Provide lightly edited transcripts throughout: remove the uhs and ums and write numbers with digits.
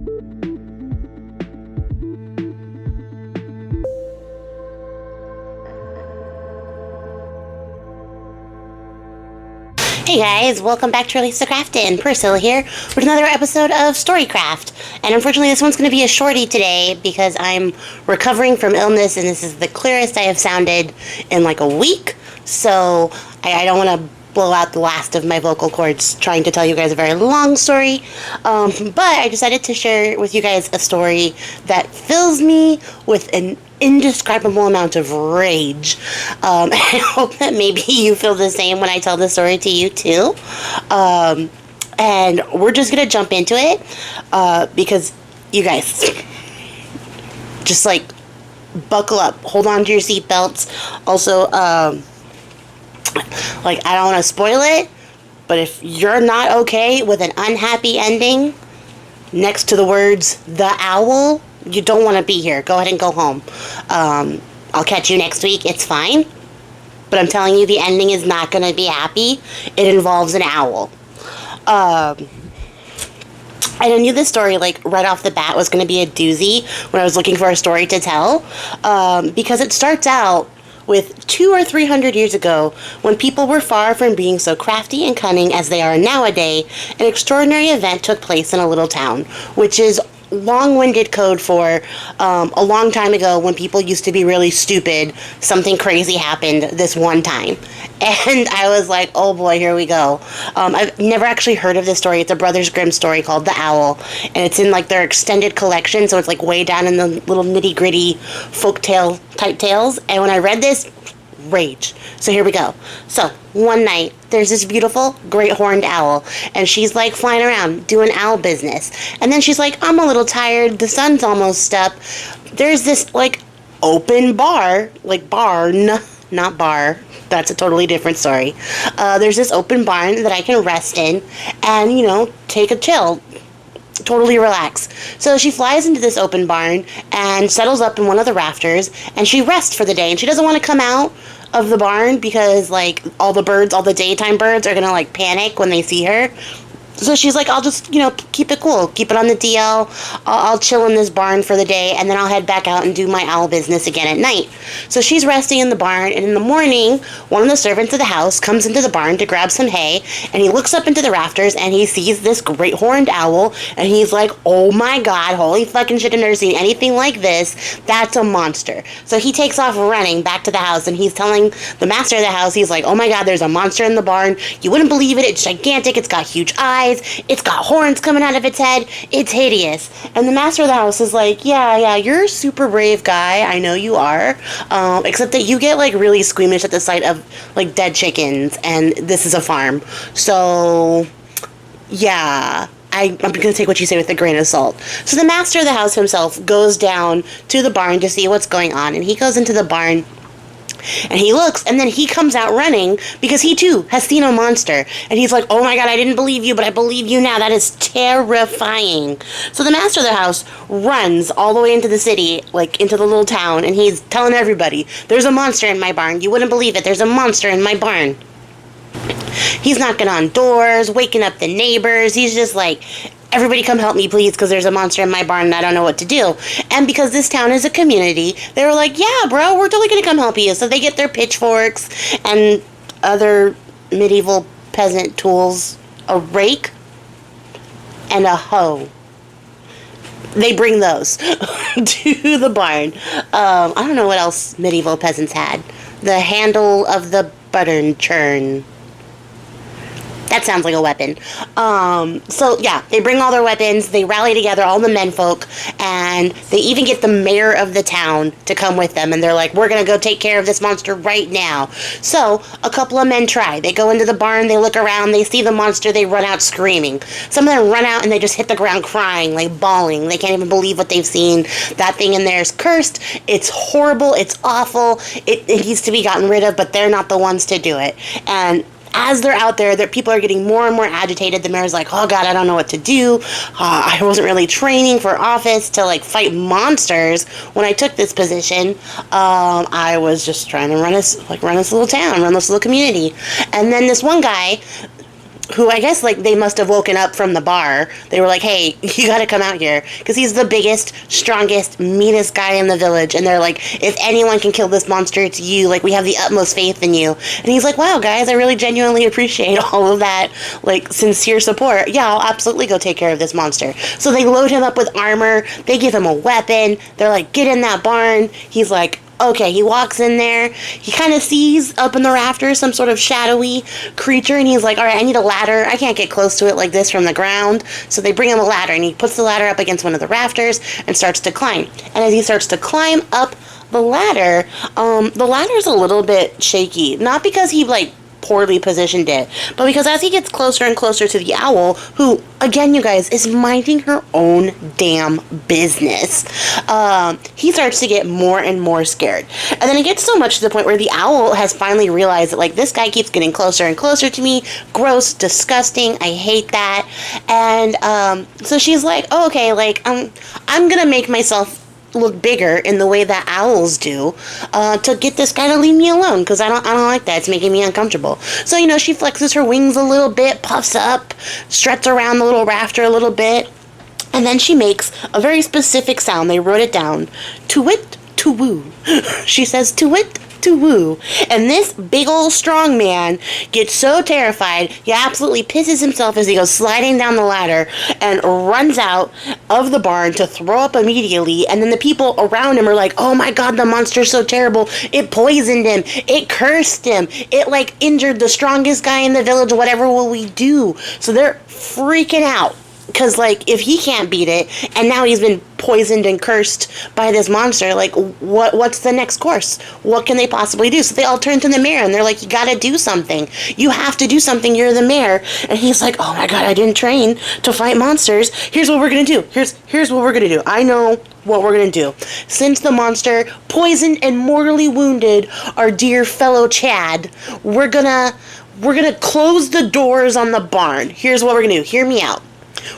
Hey guys, welcome back to Release the Craftin. Priscilla here with another episode of Storycraft. And unfortunately this one's going to be a shorty today because I'm recovering from illness and this is the clearest I have sounded in like a week. So I don't want to blow out the last of my vocal cords trying to tell you guys a very long story. But I decided to share with you guys a story that fills me with an indescribable amount of rage. I hope that maybe you feel the same when I tell the story to you too. And we're just gonna jump into it because you guys just like buckle up, hold on to your seatbelts. Also, like I don't want to spoil it, but if you're not okay with an unhappy ending next to the words "the owl," you don't want to be here. Go ahead and go home. I'll catch you next week. It's fine. But I'm telling you, the ending is not going to be happy. It involves an owl. And I knew this story, like, right off the bat was going to be a doozy when I was looking for a story to tell. Because it starts out with 200 or 300 years ago, when people were far from being so crafty and cunning as they are nowadays, an extraordinary event took place in a little town, which is long-winded code for a long time ago when people used to be really stupid. Something crazy happened this one time. And I was like, oh boy, here we go. I've never actually heard of this story. It's a Brothers Grimm story called The Owl. And it's in like their extended collection, so it's like way down in the little nitty-gritty folktale type tales. And when I read this, rage. So here we go. So one night there's this beautiful great horned owl and she's like flying around doing owl business, and then she's like, I'm a little tired, the sun's almost up. There's this like open bar, like barn, not bar, that's a totally different story. There's this open barn that I can rest in and, you know, take a chill, totally relax. So she flies into this open barn and settles up in one of the rafters and she rests for the day, and she doesn't want to come out of the barn because like all the birds, all the daytime birds are gonna like panic when they see her. So she's like, I'll just, you know, keep it cool, keep it on the DL. I'll chill in this barn for the day, and then I'll head back out and do my owl business again at night. So she's resting in the barn, and in the morning, one of the servants of the house comes into the barn to grab some hay, and he looks up into the rafters, and he sees this great horned owl, and he's like, oh my god, holy fucking shit, I've never seen anything like this. That's a monster. So he takes off running back to the house, and he's telling the master of the house, he's like, oh my god, there's a monster in the barn. You wouldn't believe it. It's gigantic. It's got huge eyes. It's got horns coming out of its head. It's hideous. And the master of the house is like, yeah, you're a super brave guy. I know you are. Except that you get like really squeamish at the sight of like dead chickens, and this is a farm. So, yeah. I'm going to take what you say with a grain of salt. So the master of the house himself goes down to the barn to see what's going on, and he goes into the barn and he looks, and then he comes out running because he too has seen a monster. And he's like, oh my god, I didn't believe you, but I believe you now. That is terrifying. So the master of the house runs all the way into the city, like into the little town, and he's telling everybody, there's a monster in my barn. You wouldn't believe it. There's a monster in my barn. He's knocking on doors, waking up the neighbors. He's just like, everybody come help me, please, because there's a monster in my barn and I don't know what to do. And because this town is a community, they were like, yeah, bro, we're totally going to come help you. So they get their pitchforks and other medieval peasant tools, a rake and a hoe. They bring those to the barn. I don't know what else medieval peasants had. The handle of the butter churn. That sounds like a weapon. So yeah, they bring all their weapons, they rally together, all the menfolk, and they even get the mayor of the town to come with them, and they're like, we're gonna go take care of this monster right now. So a couple of men try. They go into the barn, they look around, they see the monster, they run out screaming. Some of them run out and they just hit the ground crying, like bawling. They can't even believe what they've seen. That thing in there is cursed. It's horrible. It's awful. It needs to be gotten rid of, but they're not the ones to do it. And as they're out there, people are getting more and more agitated. The mayor's like, oh god, I don't know what to do. I wasn't really training for office to like fight monsters when I took this position. I was just trying to run this little town, run this little community. And then this one guy, who I guess, like, they must have woken up from the bar. They were like, hey, you gotta come out here. Because he's the biggest, strongest, meanest guy in the village. And they're like, if anyone can kill this monster, it's you. Like, we have the utmost faith in you. And he's like, wow, guys, I really genuinely appreciate all of that, like, sincere support. Yeah, I'll absolutely go take care of this monster. So they load him up with armor. They give him a weapon. They're like, get in that barn. He's like, okay, he walks in there. He kind of sees up in the rafters some sort of shadowy creature, and he's like, all right, I need a ladder. I can't get close to it like this from the ground. So they bring him a ladder, and he puts the ladder up against one of the rafters and starts to climb. And as he starts to climb up the ladder's a little bit shaky. Not because he, like, poorly positioned it, but because as he gets closer and closer to the owl, who, again, you guys, is minding her own damn business, he starts to get more and more scared. And then it gets so much to the point where the owl has finally realized that, like, this guy keeps getting closer and closer to me. Gross, disgusting, I hate that. And so she's like, oh, okay, like, I'm gonna make myself look bigger in the way that owls do, to get this guy to leave me alone, because I don't like that. It's making me uncomfortable. So, you know, she flexes her wings a little bit, puffs up, struts around the little rafter a little bit, and then she makes a very specific sound. They wrote it down. Toowhit, tuhwoo. She says Toowhit, tuhwoo. And this big old strong man gets so terrified, he absolutely pisses himself as he goes sliding down the ladder and runs out of the barn to throw up immediately. And then the people around him are like, oh my god, the monster's so terrible. It poisoned him. It cursed him. It, like, injured the strongest guy in the village. Whatever will we do? So they're freaking out. Because, like, if he can't beat it, and now he's been poisoned and cursed by this monster, like, what's the next course? What can they possibly do? So they all turn to the mayor, and they're like, you gotta do something. You have to do something. You're the mayor. And he's like, oh my god, I didn't train to fight monsters. Here's what we're gonna do. Here's what we're gonna do. I know what we're gonna do. Since the monster poisoned and mortally wounded our dear fellow Chad, we're gonna close the doors on the barn. Here's what we're gonna do. Hear me out.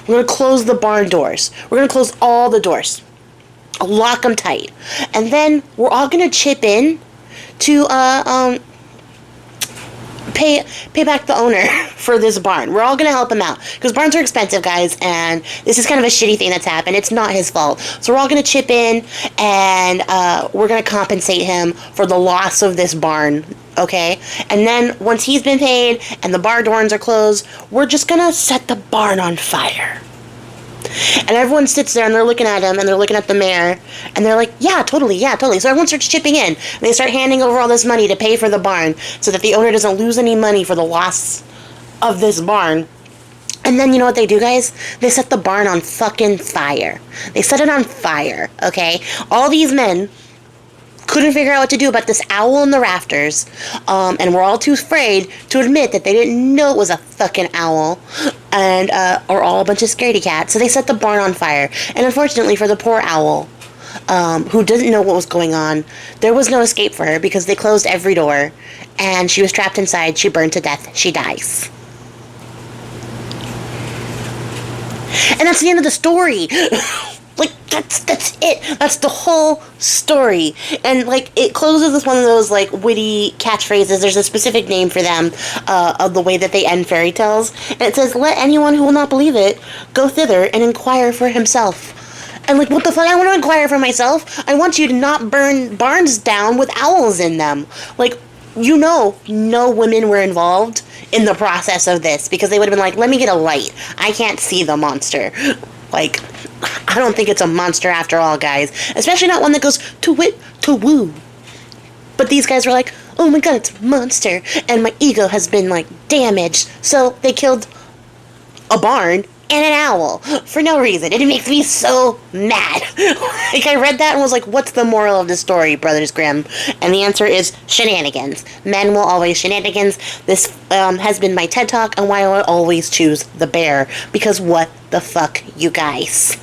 We're going to close the barn doors. We're going to close all the doors. Lock them tight. And then we're all going to chip in to pay back the owner for this barn. We're all going to help him out. Because barns are expensive, guys, and this is kind of a shitty thing that's happened. It's not his fault. So we're all going to chip in, and we're going to compensate him for the loss of this barn. Okay? And then, once he's been paid, and the barn doors are closed, we're just gonna set the barn on fire. And everyone sits there, and they're looking at him, and they're looking at the mayor, and they're like, yeah, totally. So everyone starts chipping in, and they start handing over all this money to pay for the barn, so that the owner doesn't lose any money for the loss of this barn. And then, you know what they do, guys? They set the barn on fucking fire. They set it on fire, okay? All these men couldn't figure out what to do about this owl in the rafters, and we're all too afraid to admit that they didn't know it was a fucking owl, and are all a bunch of scaredy cats. So they set the barn on fire, and unfortunately for the poor owl, who doesn't know what was going on, there was no escape for her because they closed every door, and she was trapped inside. She burned to death. She dies. And that's the end of the story. Like, that's it. That's the whole story. And, like, it closes with one of those, like, witty catchphrases. There's a specific name for them, of the way that they end fairy tales. And it says, let anyone who will not believe it go thither and inquire for himself. And, like, what the fuck? I want to inquire for myself. I want you to not burn barns down with owls in them. Like, you know, no women were involved in the process of this, because they would have been like, let me get a light. I can't see the monster. Like, I don't think it's a monster after all, guys. Especially not one that goes Toowhit, tuhwoo. But these guys were like, oh my god, it's a monster, and my ego has been, like, damaged. So they killed a barn and an owl for no reason. And it makes me so mad. Like, I read that and was like, what's the moral of the story, Brothers Grimm? And the answer is shenanigans. Men will always shenanigans. This has been my TED Talk on why I will always choose the bear. Because what the fuck, you guys?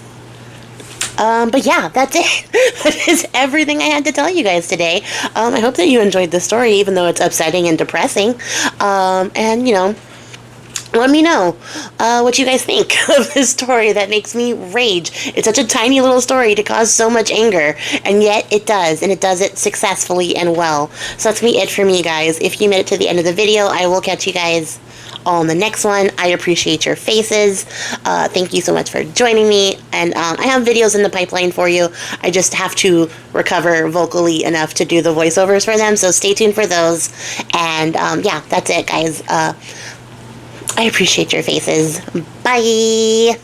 But yeah, that's it. That is everything I had to tell you guys today. I hope that you enjoyed the story, even though it's upsetting and depressing. And, you know, let me know what you guys think of this story that makes me rage. It's such a tiny little story to cause so much anger, and yet it does, and it does it successfully and well. So that's going to be it for me, guys. If you made it to the end of the video, I will catch you guys all in the next one. I appreciate your faces. Thank you so much for joining me. And I have videos in the pipeline for you. I just have to recover vocally enough to do the voiceovers for them. So stay tuned for those. And yeah, that's it, guys. I appreciate your faces. Bye.